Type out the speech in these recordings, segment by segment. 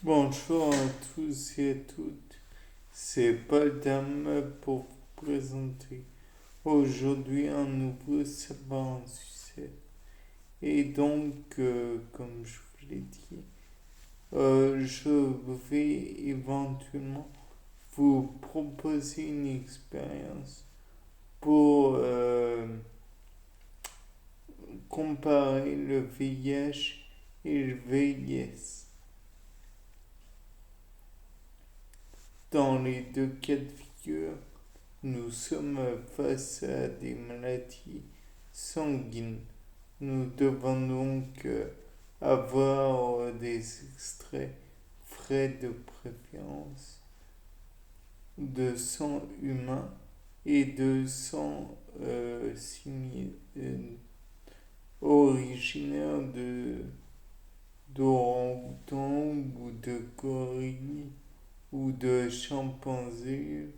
Bonjour à tous et à toutes, c'est Paul Dame pour vous présenter aujourd'hui un nouveau savoir en sucette. Et donc, comme je vous l'ai dit, je vais éventuellement vous proposer une expérience pour comparer le VIH et le VIS. Dans les deux cas de figure, nous sommes face à des maladies sanguines. Nous devons donc avoir des extraits frais de préférence de sang humain et de sang originaire d'orang-outan ou de gorille ou de chimpanzé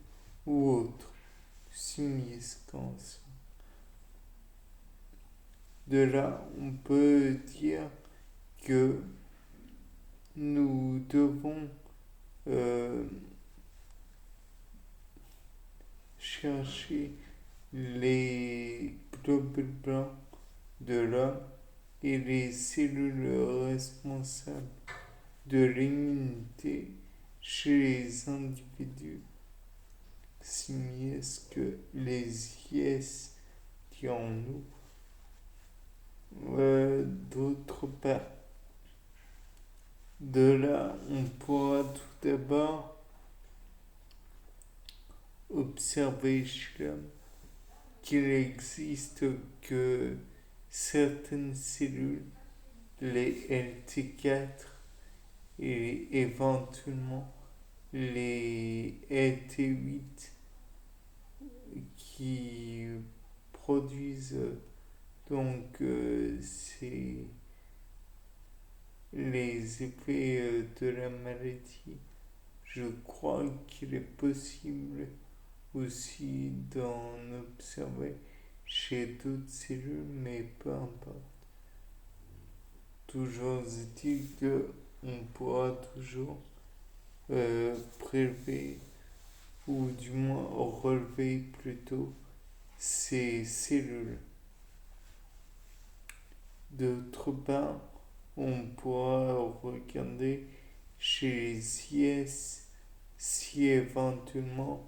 ou autre simiescence. De là, on peut dire que nous devons euh, chercher les globules blancs de l'homme et les cellules responsables de l'immunité chez les individus simiesques, les IS, dirons-nous. D'autre part, de là, on pourra tout d'abord observer chez l'homme qu'il existe que certaines cellules, les LT4 et éventuellement les LT8, qui produisent donc les effets de la maladie. Je crois qu'il est possible aussi d'en observer chez d'autres cellules, mais peu importe. Toujours est-il qu'on pourra toujours prélever, ou du moins relever plutôt, ces cellules. D'autre part, on pourra regarder chez les IS si éventuellement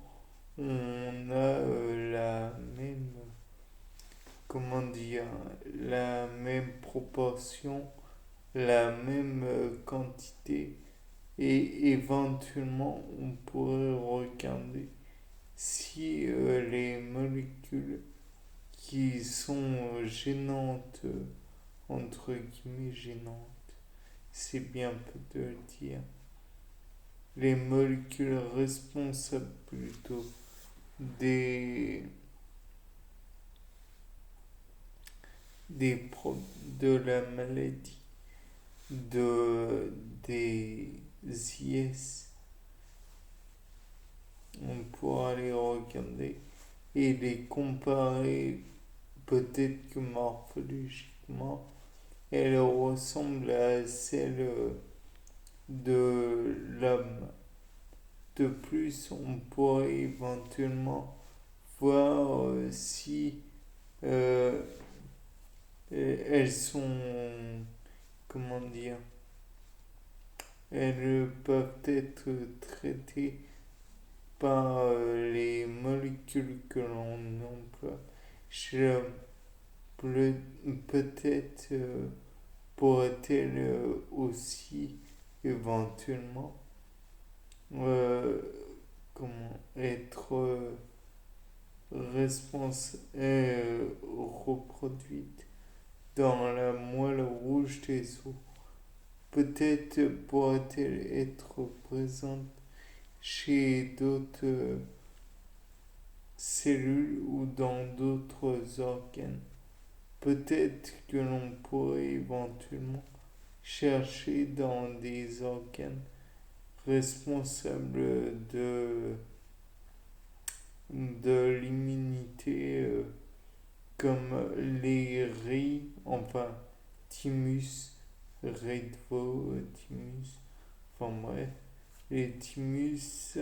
on a la même, comment dire, la même proportion, la même quantité, et éventuellement on pourrait regarder si les molécules qui sont gênantes, entre guillemets gênantes, c'est bien peu de le dire, les molécules responsables plutôt des, de la maladie des IS, on pourra les regarder et les comparer, peut-être que morphologiquement elles ressemblent à celles de l'homme. De plus, on pourrait éventuellement voir si euh, elles sont, comment dire, elles peuvent être traitées par les molécules que l'on emploie chez l'homme. Peut-être pourrait-elle aussi éventuellement euh, comment être reproduite dans la moelle rouge des os. Peut-être pourrait-elle être présente chez d'autres cellules ou dans d'autres organes. Peut-être que l'on pourrait éventuellement chercher dans des organes responsables de l'immunité, comme les riz, enfin thymus, veau, thymus, enfin bref, les thymus,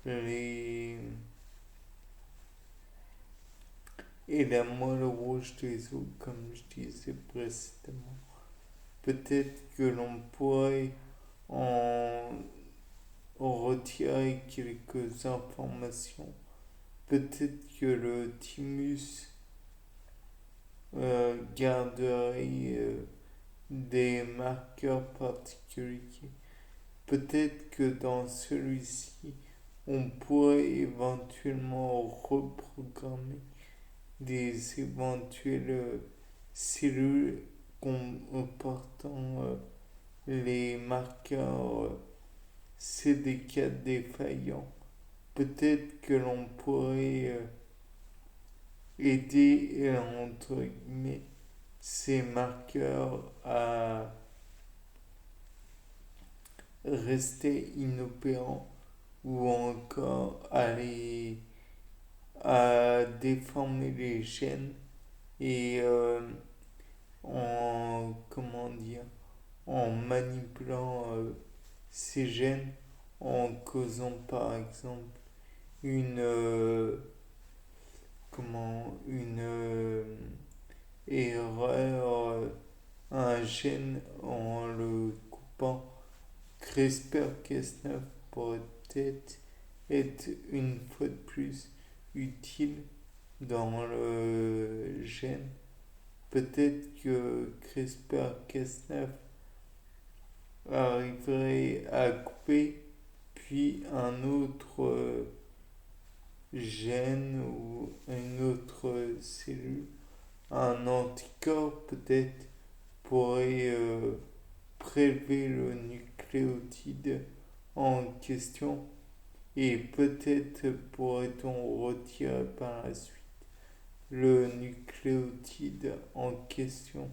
les... et la moelle rouge des os, comme je disais précédemment. Peut-être que l'on pourrait en retirer quelques informations. Peut-être que le thymus garderait des marqueurs particuliers. Peut-être que dans celui-ci, on pourrait éventuellement reprogrammer des éventuelles cellules comportant les marqueurs CD4 défaillants. Peut-être que l'on pourrait aider, entre guillemets, ces marqueurs à rester inopérants ou encore à déformer les gènes et comment dire, en manipulant ces gènes en causant par exemple une erreur un gène en le coupant. CRISPR-Cas9 pourrait peut-être être une fois de plus utile dans le gène. Peut-être que CRISPR-Cas9 arriverait à couper puis un autre gène ou une autre cellule, un anticorps peut-être pourrait prélever le nucléotide en question et peut-être pourrait-on retirer par la suite le nucléotide en question,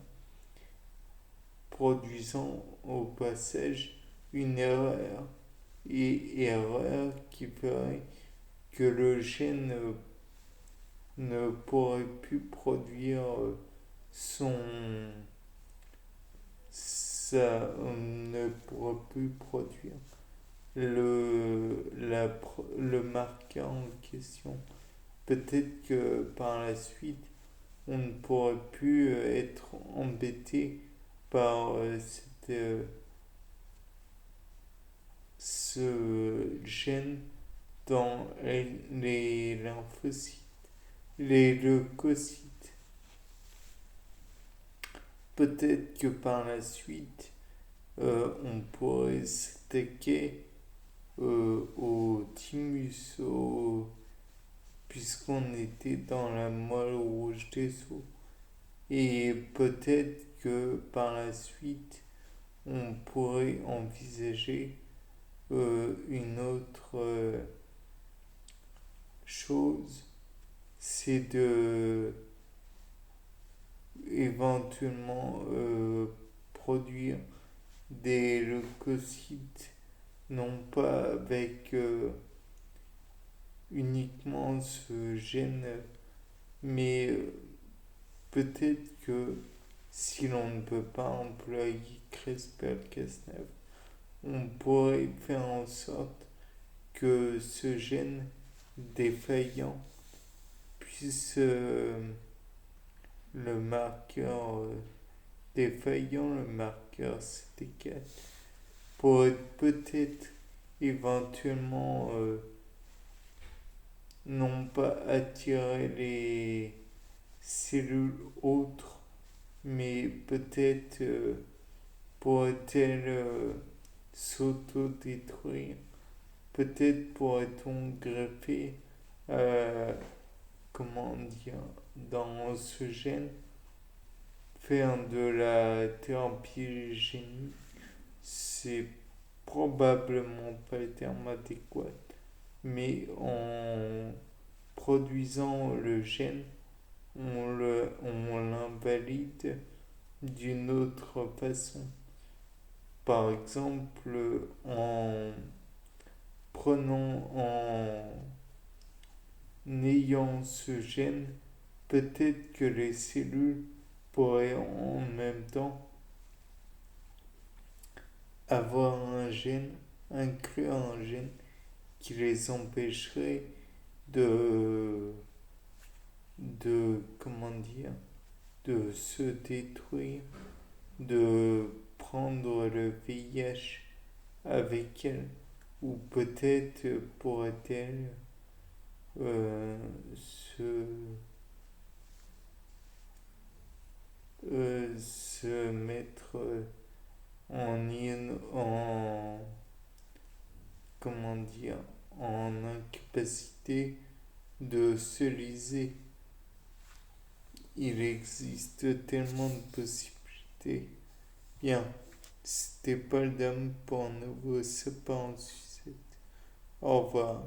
produisant au passage une erreur qui ferait que le gène ne pourrait plus produire son ça ne pourra plus produire le marqueur en question. Peut-être que par la suite, on ne pourrait plus être embêté par ce gène dans les lymphocytes, les leucocytes. Peut-être que par la suite, on pourrait s'attaquer au thymus, puisqu'on était dans la moelle rouge des os. Et peut-être que par la suite, on pourrait envisager une autre chose, c'est de éventuellement produire des leucocytes, non pas avec uniquement ce gène, mais peut-être que si l'on ne peut pas employer CRISPR-Cas9, on pourrait faire en sorte que ce gène défaillant puisse le marqueur défaillant, le marqueur CD4, pourrait peut-être éventuellement non pas attirer les cellules autres, mais peut-être pourrait-elle s'auto-détruire. Peut-être pourrait-on greffer, comment dire, dans ce gène, faire de la thérapie génique. C'est probablement pas le terme adéquat, mais en produisant le gène, on l'invalide d'une autre façon. Par exemple, en ayant ce gène, peut-être que les cellules pourraient en même temps avoir un gène, inclure un gène qui les empêcherait de, comment dire, de se détruire, de prendre le VIH avec elle, ou peut-être pourrait-elle se, se mettre en comment dire, en incapacité de se liser. Il existe tellement de possibilités. Bien, c'était Paul Dame pour un nouveau sapin en sucette. Au revoir.